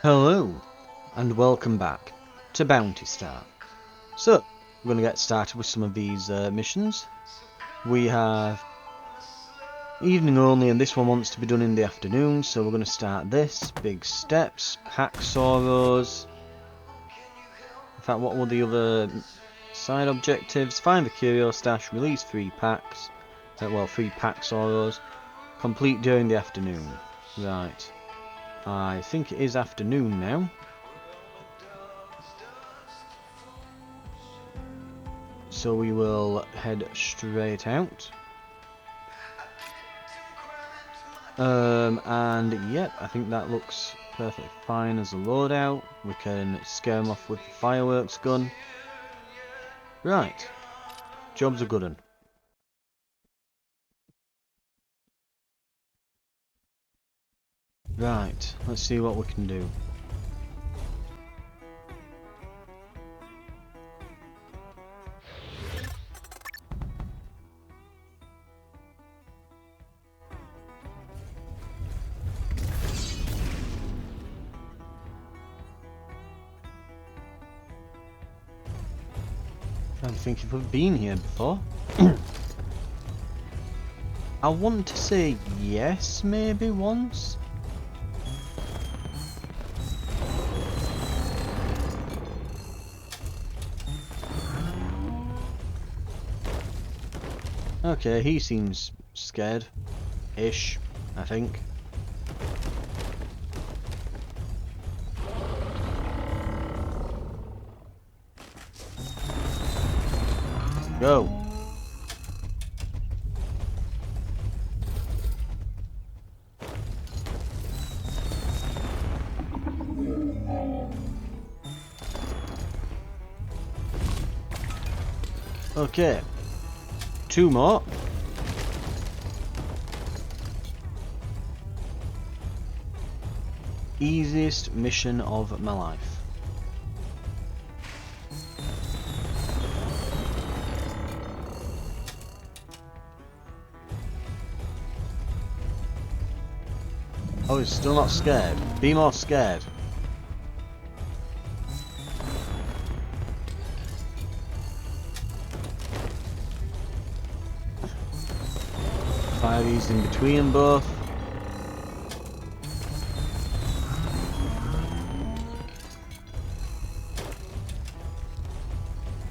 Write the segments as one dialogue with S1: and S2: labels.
S1: Hello, and welcome back to Bounty Star. So, we're going to get started with some of these missions. We have evening only, and this one wants to be done in the afternoon, so we're going to start this. Big steps, pack Soros. In fact, what were the other side objectives? Find the curio stash, release 3 packs. 3 pack Soros. Complete during the afternoon. Right. I think it is afternoon now. So we will head straight out. And yep, I think that looks perfectly fine as a loadout. We can scare them off with the fireworks gun. Right, job's a good one. Right, let's see what we can do. Trying to think if we've been here before. I want to say yes, maybe once. Okay, he seems scared-ish, I think. Go. Okay. 2 more. Easiest mission of my life. Oh, he's still not scared. Be more scared. Fire these in between them both.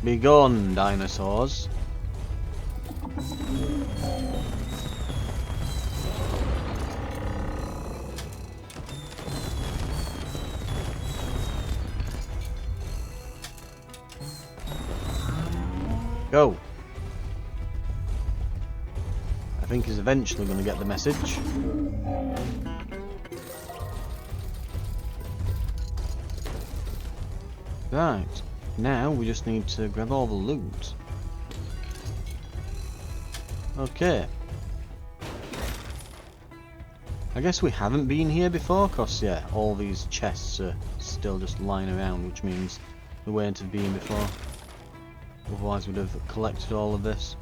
S1: Be gone, dinosaurs. Go. I think he's eventually going to get the message. Right. Now we just need to grab all the loot. Okay. I guess we haven't been here before, cause yeah, all these chests are still just lying around, which means we weren't have been before. Otherwise we'd have collected all of this.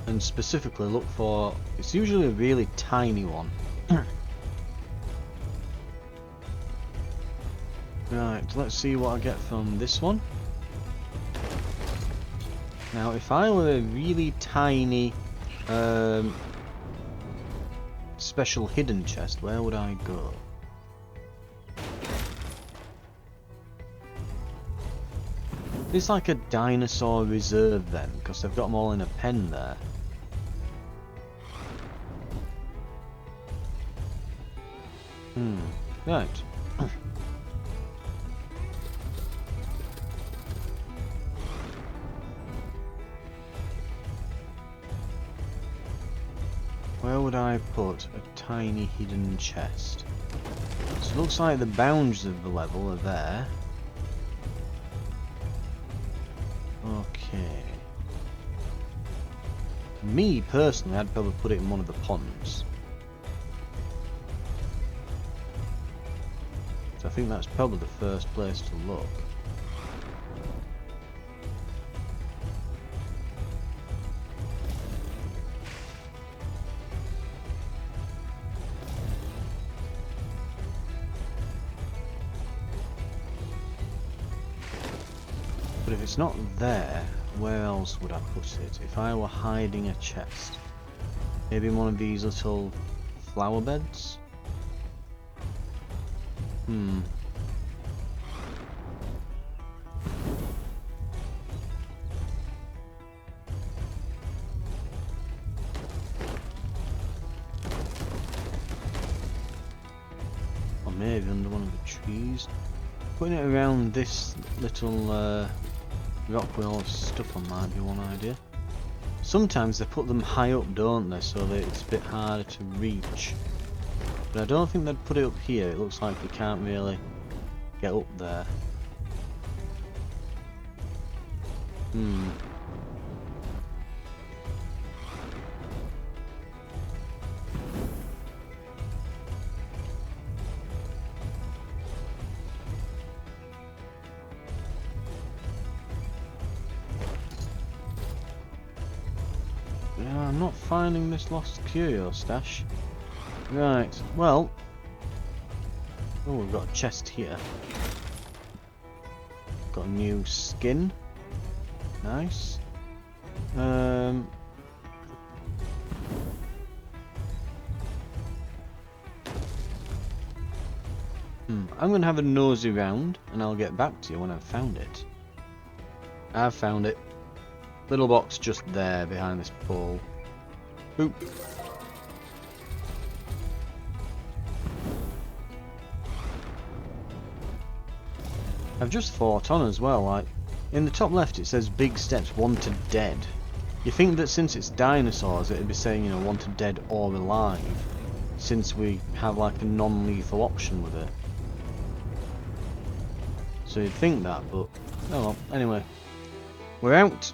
S1: And specifically look for, it's usually a really tiny one. Right, let's see what I get from this one. Now if I were a really tiny special hidden chest, where would I go? It's like a dinosaur reserve then, because they've got them all in a pen there. Right. Where would I put a tiny hidden chest? So it looks like the boundaries of the level are there. Okay. Me personally, I'd probably put it in one of the ponds. So I think that's probably the first place to look. But if it's not there, where else would I put it? If I were hiding a chest, maybe in one of these little flower beds? Or maybe under one of the trees. Putting it around this little rock with all this stuff on might be one idea. Sometimes they put them high up, don't they, so that it's a bit harder to reach. But I don't think they'd put it up here. It looks like you can't really get up there. Yeah, I'm not finding this lost curio stash. Right, well. Oh, we've got a chest here. Got a new skin. Nice. I'm gonna have a nosy round and I'll get back to you when I've found it. I've found it. Little box just there behind this pole. Boop. I've just thought on as well, like, in the top left it says big steps wanted dead. You think that since it's dinosaurs it'd be saying, you know, wanted dead or alive, since we have like a non-lethal option with it. So you'd think that, but oh well. Anyway, we're out.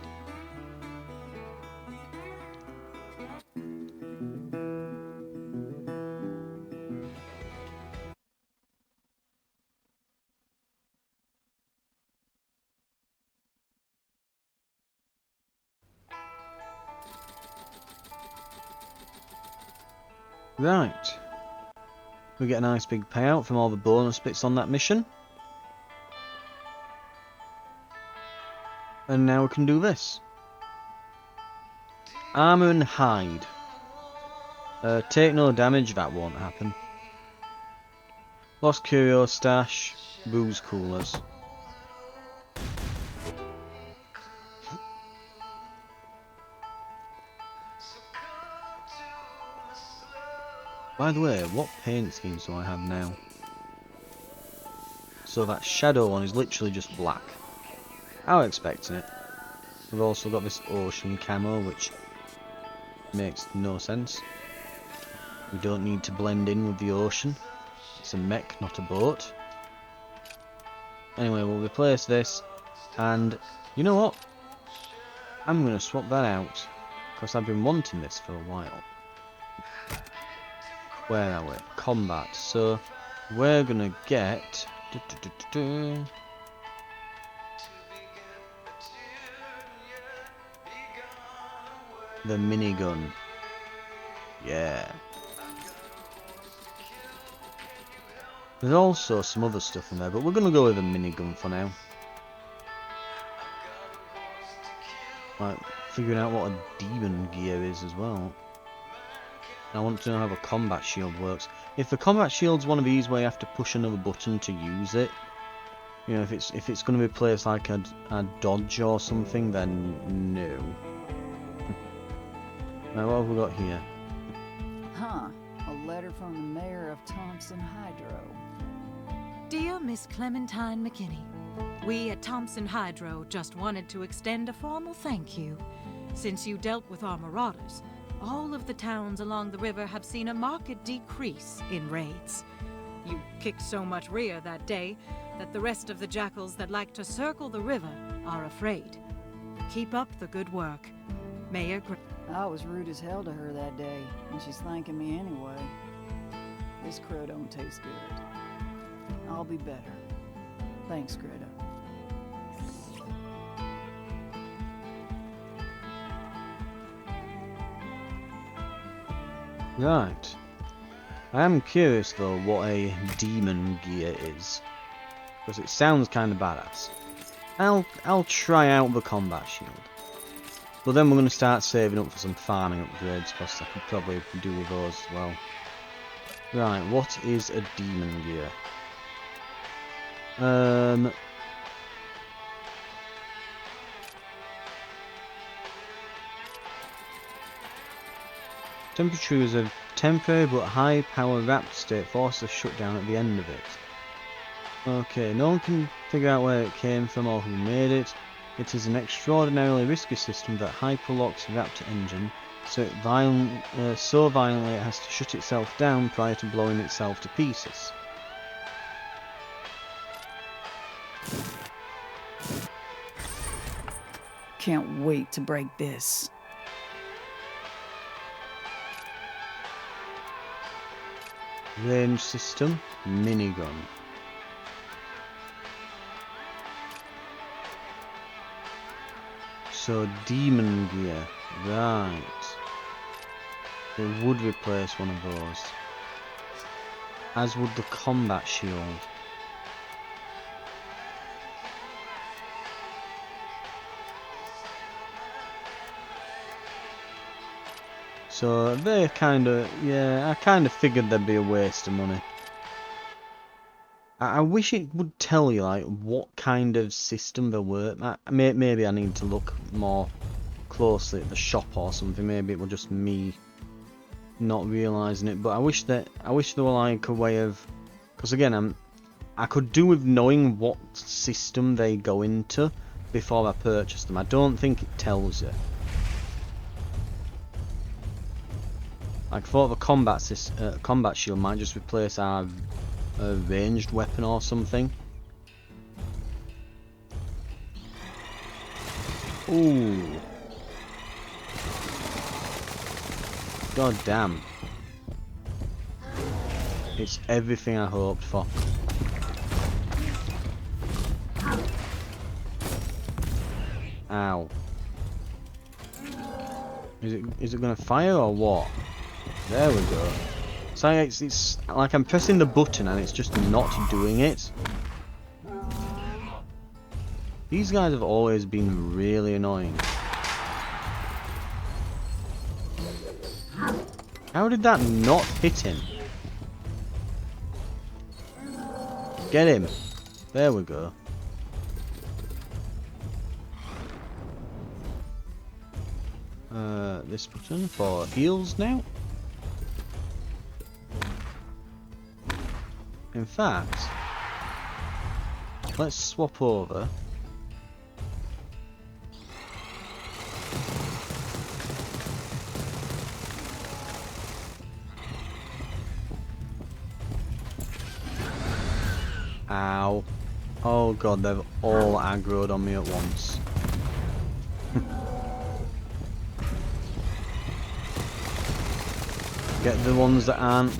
S1: Right. We get a nice big payout from all the bonus bits on that mission. And now we can do this. Armour and hide. Take no damage, that won't happen. Lost curio stash, booze coolers. By the way, what paint schemes do I have now? So that shadow one is literally just black. I was expecting it. We've also got this ocean camo, which makes no sense. We don't need to blend in with the ocean. It's a mech, not a boat. Anyway, we'll replace this, and you know what? I'm going to swap that out, because I've been wanting this for a while. Where are we? Combat. So, we're going to get... the minigun. Yeah. There's also some other stuff in there, but we're going to go with a minigun for now. Like, figuring out what a demon gear is as well. I want to know how a combat shield works. If the combat shield's one of these where you have to push another button to use it, you know, if it's going to be placed like a dodge or something, then no. Now what have we got here?
S2: Huh. A letter from the mayor of Thompson Hydro.
S3: Dear Miss Clementine McKinney, we at Thompson Hydro just wanted to extend a formal thank you. Since you dealt with our marauders, all of the towns along the river have seen a marked decrease in raids. You kicked so much rear that day that the rest of the jackals that like to circle the river are afraid. Keep up the good work. Mayor
S2: I was rude as hell to her that day, and she's thanking me anyway. This crow don't taste good. I'll be better. Thanks, Greta.
S1: Right. I am curious though what a demon gear is. Because it sounds kind of badass. I'll try out the combat shield. But then we're going to start saving up for some farming upgrades, because I could probably do with those as well. Right, what is a demon gear? Temperature is a temporary but high power wrapped state, forces a shutdown at the end of it. Okay, no one can figure out where it came from or who made it. It is an extraordinarily risky system that hyperlocks a Raptor engine, so violently it has to shut itself down prior to blowing itself to pieces.
S2: Can't wait to break this.
S1: Range system, minigun. So demon gear, right. It would replace one of those. As would the combat shield. So they kinda, yeah, I kinda figured there'd be a waste of money. I wish it would tell you like what kind of system there were. Maybe I need to look more closely at the shop or something. Maybe it was just me not realising it. But I wish there were like a way of, because again I could do with knowing what system they go into before I purchase them. I don't think it tells you. Like I thought the combat shield might just replace our ranged weapon or something. Ooh. God damn. It's everything I hoped for. Ow. Is it gonna fire or what? There we go. So it's like I'm pressing the button and it's just not doing it. These guys have always been really annoying. How did that not hit him? Get him. There we go. This button for heals now. In fact, let's swap over. Ow. Oh god, they've all aggroed on me at once. Get the ones that aren't.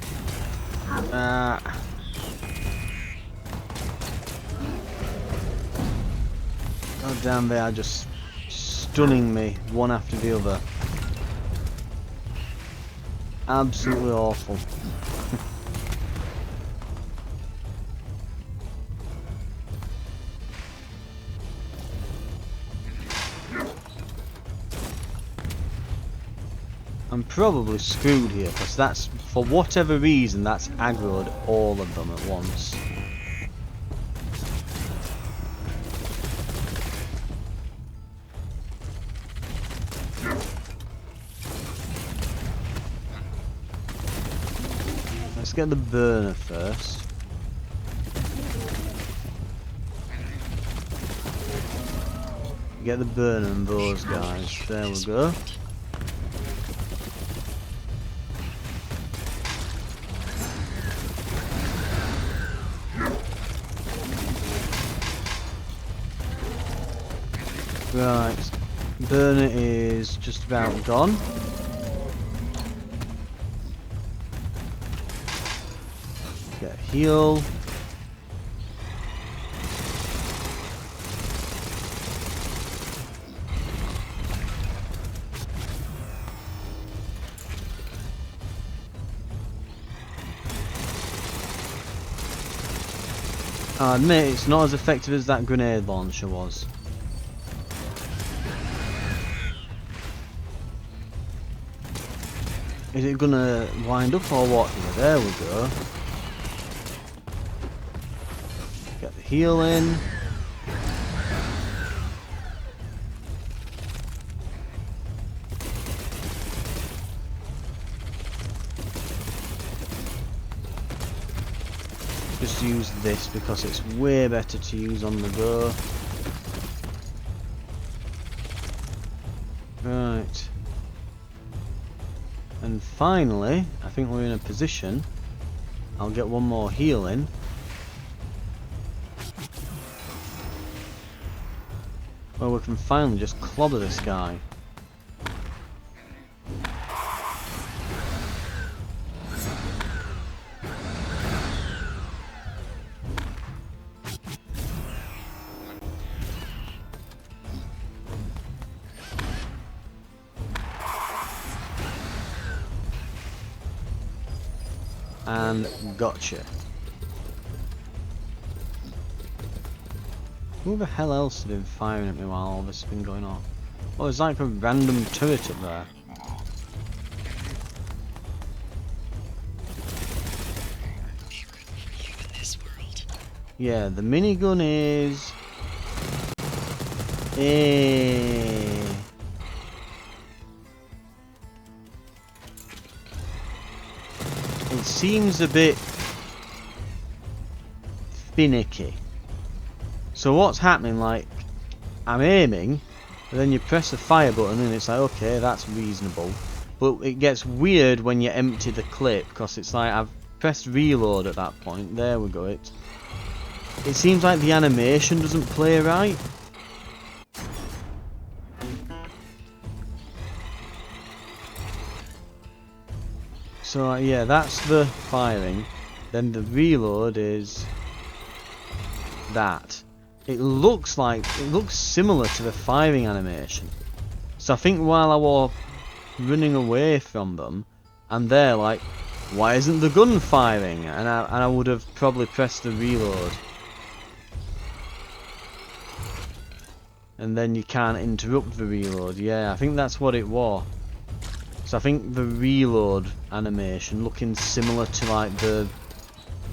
S1: God damn, they are just stunning me one after the other. Absolutely awful. I'm probably screwed here because that's, for whatever reason, that's aggroed all of them at once. Let's get the burner first. Get the burner and those guys. There we go. Right, burner is just about gone. Get a heal. I admit it's not as effective as that grenade launcher was. Is it gonna wind up or what? Yeah, there we go. Get the heal in. Just use this because it's way better to use on the go. Right. And finally, I think we're in a position. I'll get one more heal in. Where we can finally just clobber this guy. And gotcha. Who the hell else has been firing at me while all this has been going on? Oh, there's like a random turret up there. Yeah, the minigun is... It seems a bit finicky. So what's happening, like, I'm aiming, and then you press the fire button and it's like, okay, that's reasonable. But it gets weird when you empty the clip, because it's like, I've pressed reload at that point. There we go. It seems like the animation doesn't play right. So yeah, that's the firing. Then the reload is that. It looks similar to the firing animation. So I think while I was running away from them, and they're like, why isn't the gun firing? And I would have probably pressed the reload. And then you can't interrupt the reload. Yeah, I think that's what it was. So I think the reload animation, looking similar to like the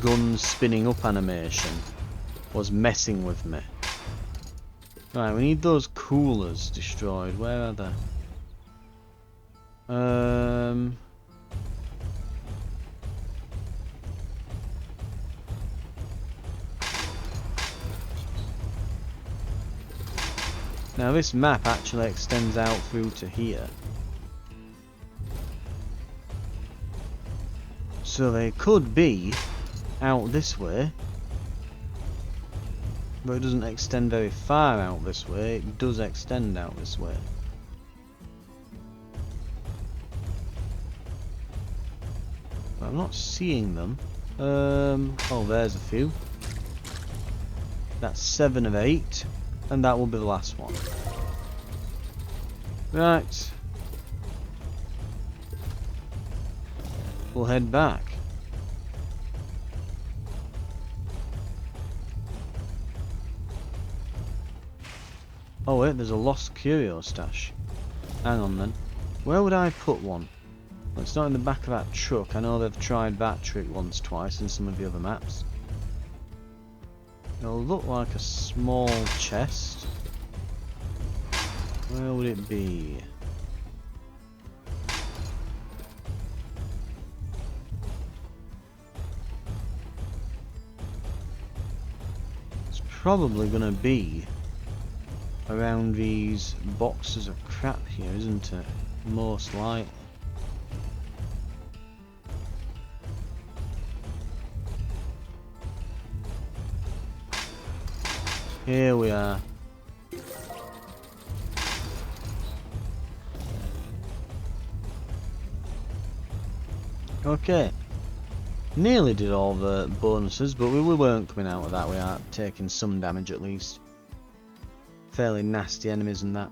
S1: gun spinning up animation, was messing with me. Right, we need those coolers destroyed. Where are they? Now this map actually extends out through to here. So they could be out this way. But it doesn't extend very far out this way. It does extend out this way. But I'm not seeing them. Oh, there's a few. That's 7 of 8. And that will be the last one. Right. We'll head back. Oh wait, there's a lost curio stash. Hang on then. Where would I put one? Well, it's not in the back of that truck. I know they've tried that trick once, twice in some of the other maps. It'll look like a small chest. Where would it be? It's probably gonna be around these boxes of crap here, isn't it? Most likely. Here we are. Okay. Nearly did all the bonuses, but we weren't coming out of that. We are taking some damage at least. Fairly nasty enemies and that.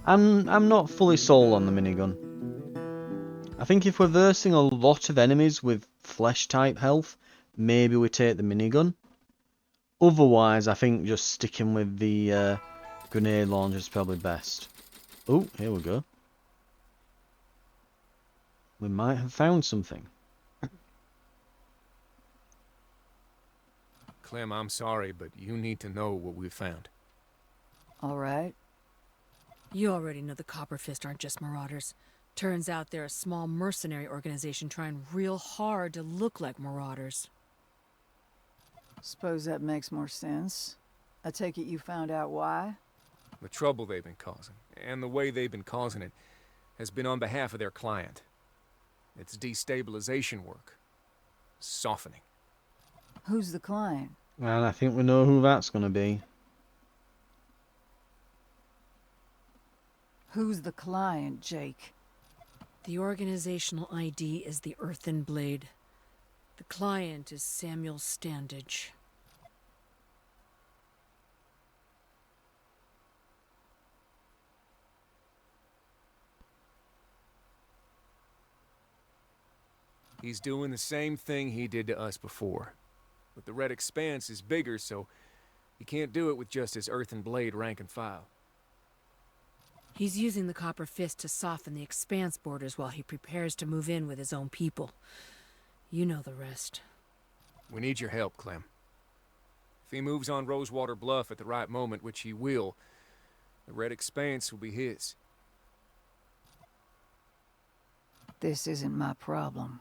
S1: I'm not fully sold on the minigun. I think if we're versing a lot of enemies with flesh type health, maybe we take the minigun. Otherwise, I think just sticking with the grenade launcher is probably best. Oh, here we go. We might have found something.
S4: Clem, I'm sorry, but you need to know what we've found.
S2: All right.
S5: You already know the Copper Fist aren't just marauders. Turns out they're a small mercenary organization trying real hard to look like marauders.
S2: Suppose that makes more sense. I take it you found out why?
S4: The trouble they've been causing, and the way they've been causing it, has been on behalf of their client. It's destabilization work. Softening.
S2: Who's the client?
S1: And I think we know who that's going to be.
S2: Who's the client, Jake?
S5: The organizational ID is the Earthen Blade. The client is Samuel Standage.
S4: He's doing the same thing he did to us before. But the Red Expanse is bigger, so he can't do it with just his Earthen Blade rank and file.
S5: He's using the Copper Fist to soften the Expanse borders while he prepares to move in with his own people. You know the rest.
S4: We need your help, Clem. If he moves on Rosewater Bluff at the right moment, which he will, the Red Expanse will be his.
S2: This isn't my problem.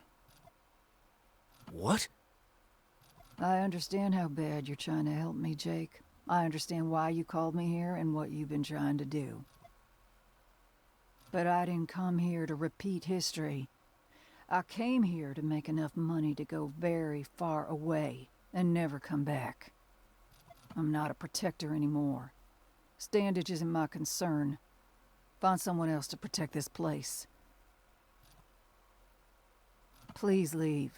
S4: What?
S2: I understand how bad you're trying to help me, Jake. I understand why you called me here and what you've been trying to do. But I didn't come here to repeat history. I came here to make enough money to go very far away and never come back. I'm not a protector anymore. Standage isn't my concern. Find someone else to protect this place. Please leave.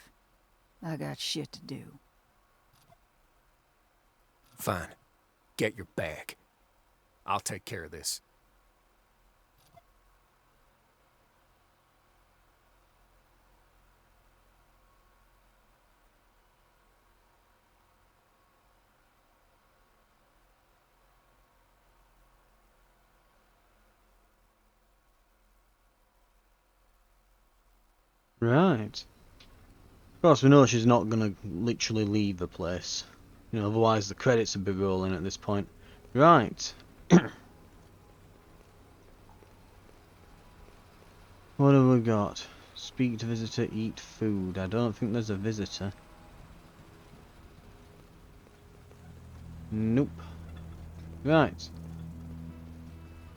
S2: I got shit to do.
S4: Fine. Get your bag. I'll take care of this.
S1: Right. Of course, we know she's not going to literally leave the place. You know, otherwise the credits would be rolling at this point. Right. What have we got? Speak to visitor, eat food. I don't think there's a visitor. Nope. Right.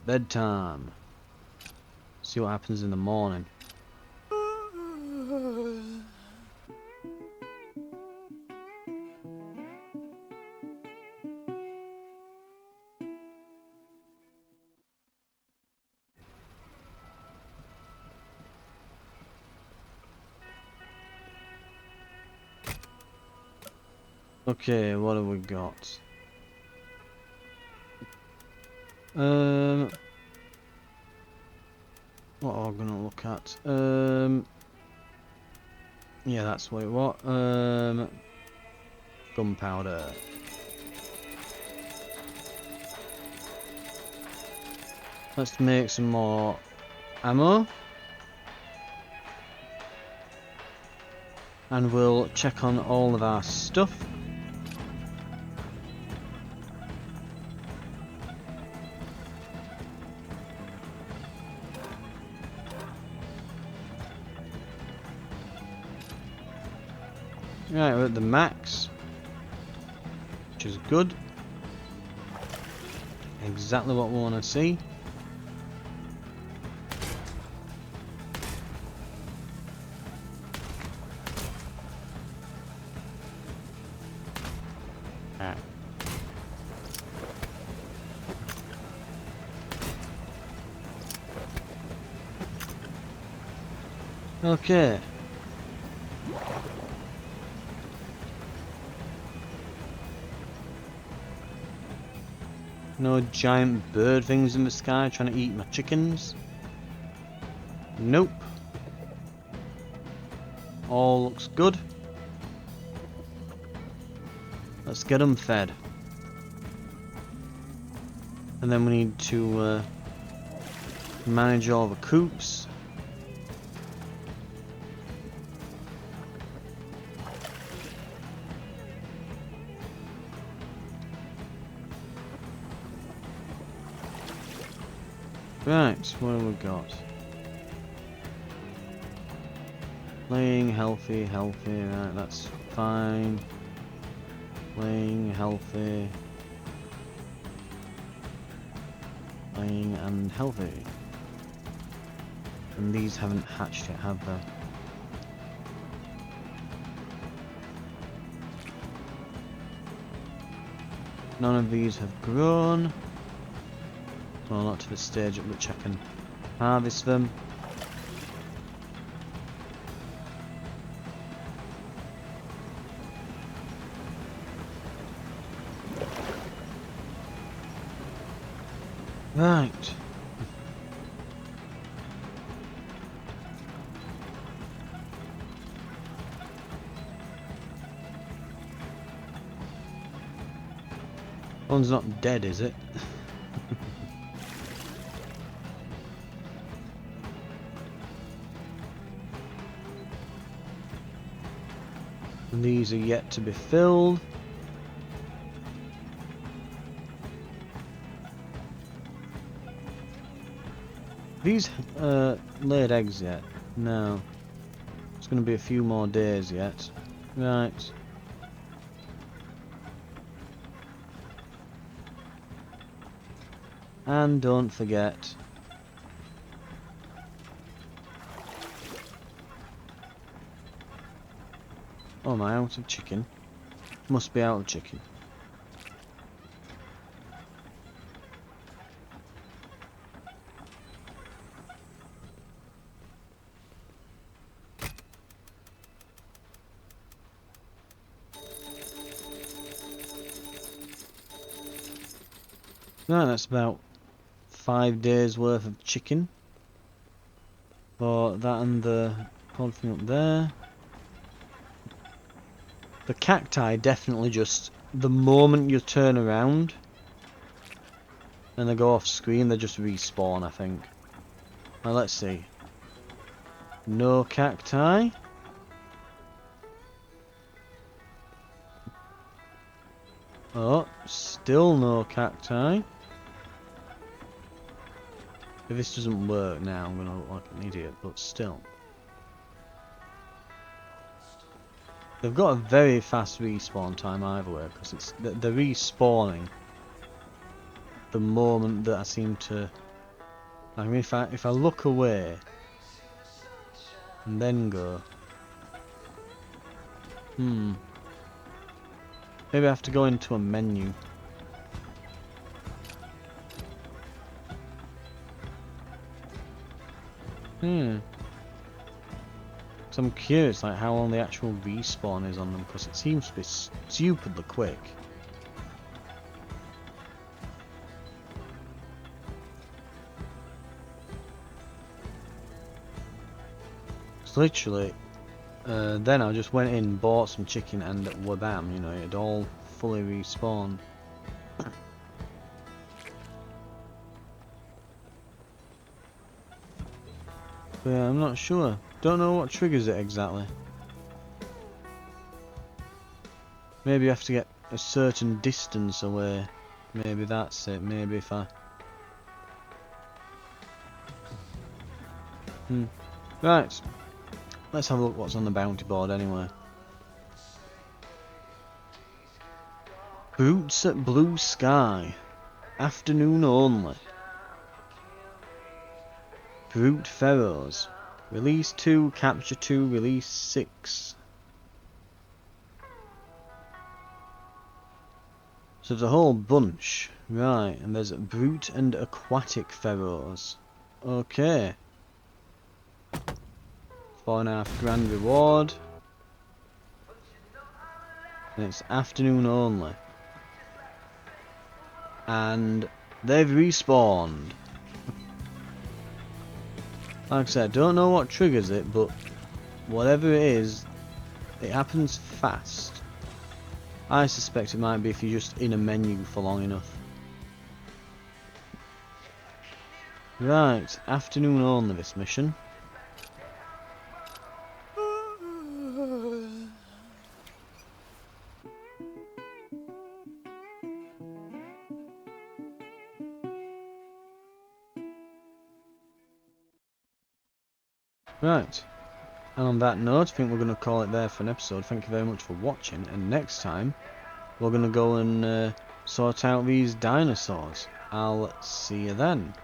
S1: Bedtime. See what happens in the morning. Okay, what have we got? What are we gonna look at? Yeah, that's what it was. Gunpowder. Let's make some more ammo. And we'll check on all of our stuff. Right, we're at the max, which is good. Exactly what we want to see. Ah. Okay. No giant bird things in the sky trying to eat my chickens. Nope. All looks good. Let's get them fed. And then we need to manage all the coops. Right, what have we got? Laying, healthy, right, that's fine. Laying, healthy. Laying and healthy. And these haven't hatched yet, have they? None of these have grown. Well, not to the stage at which I can harvest them. Right. One's not dead, is it? And these are yet to be filled. These laid eggs yet? No. It's going to be a few more days yet. Right. And don't forget. Oh, am I out of chicken? Must be out of chicken. Right, that's about 5 days worth of chicken. For that and the pod thing up there. The cacti definitely just, the moment you turn around and they go off screen, they just respawn, I think. Now let's see. No cacti. Oh, still no cacti. If this doesn't work now, I'm gonna look like an idiot, but still. They've got a very fast respawn time either way, because it's they're respawning the moment that I seem to. I mean, if I look away and then go, maybe I have to go into a menu. So I'm curious, like, how long the actual respawn is on them, because it seems to be stupidly quick. It's literally, then I just went in, bought some chicken, and wabam, you know, it all fully respawned. But yeah, I'm not sure. Don't know what triggers it exactly. Maybe you have to get a certain distance away. Maybe that's it. Maybe if I... Right. Let's have a look what's on the bounty board anyway. Boots at Blue Sky. Afternoon only. Brute Pharaohs. Release 2, capture 2, release 6. So there's a whole bunch. Right, and there's Brute and Aquatic Pharaohs. Okay. 4.5 grand reward. And it's afternoon only. And they've respawned. Like I said, I don't know what triggers it, but whatever it is, it happens fast. I suspect it might be if you're just in a menu for long enough. Right, afternoon only this mission. Right, and on that note, I think we're going to call it there for an episode. Thank you very much for watching, and next time we're going to go and sort out these dinosaurs. I'll see you then.